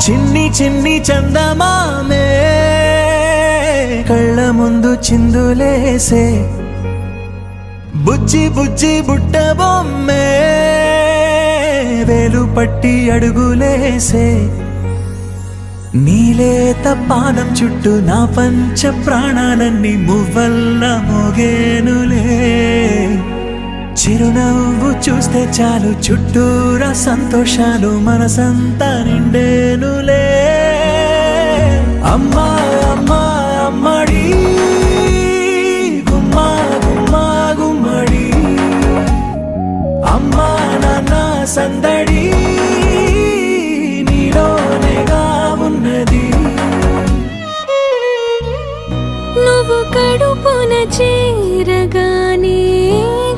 చిన్ని చిన్ని చందమామే కళ్ళ ముందు చిందులేసే బుజ్జి బుజ్జి బుట్ట బొమ్మే వేలు పట్టి అడుగులేసే నీలేత పానం చుట్టూ నా పంచ ప్రాణాలన్నీ మువ్వల్ల మోగేనులే చిరునవ్వు చూస్తే చాలు చుట్టూరా సంతోషాలు మనసంతా నిండేనులే అమ్మా అమ్మా అమ్మడి గుమ్మా గుమ్మా గుమ్మడి అమ్మా నాన్న సందడి నీలోనేగా ఉన్నది నువ్వు కడుపున చేరగానే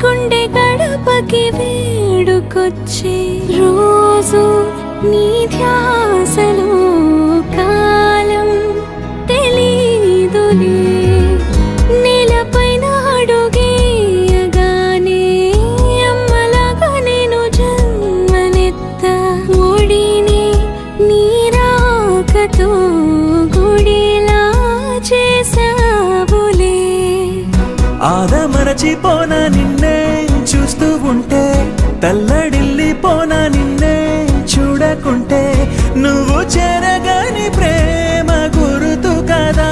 గుండె గడపకి వేడుకొచ్చే రోజు నీ ధ్యాసలో కాలం తెలీదులే నేలపైన అడుగేయగానే అమ్మలాగా నేను జన్మనెత్త ఒడిని నీ రాకతో గుడిలా చేసావులే ఆదమరచిపోనా నిన్నే చూస్తూ ఉంటే తల్లడిల్లిపోనా నిన్నే చూడకుంటే నువ్వు చెరగని ప్రేమ గురుతు కదా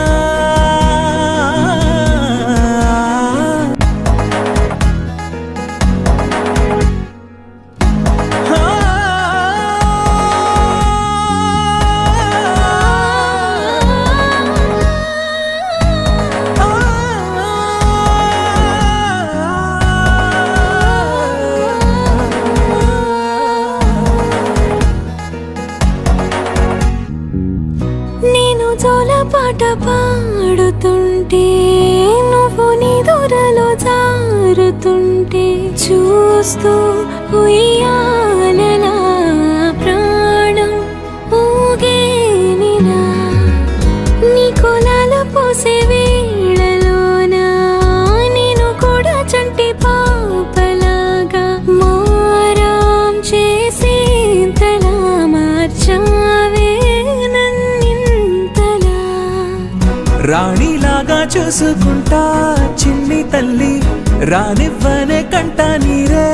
పాట పాడుతుంటే నువ్వు నీ దూరలో జారుతుంటే చూస్తూ ఉయ్యాలలా ప్రాణం ఊగేనినా నీ కొలాల పోసే వేళలోనా నేను కూడా చంటి పాపలాగా మారాం చేసేంతలా మార్చావే రాణిలాగా చూసుకుంటా చిన్ని తల్లి రానివ్వనే కంట నీరే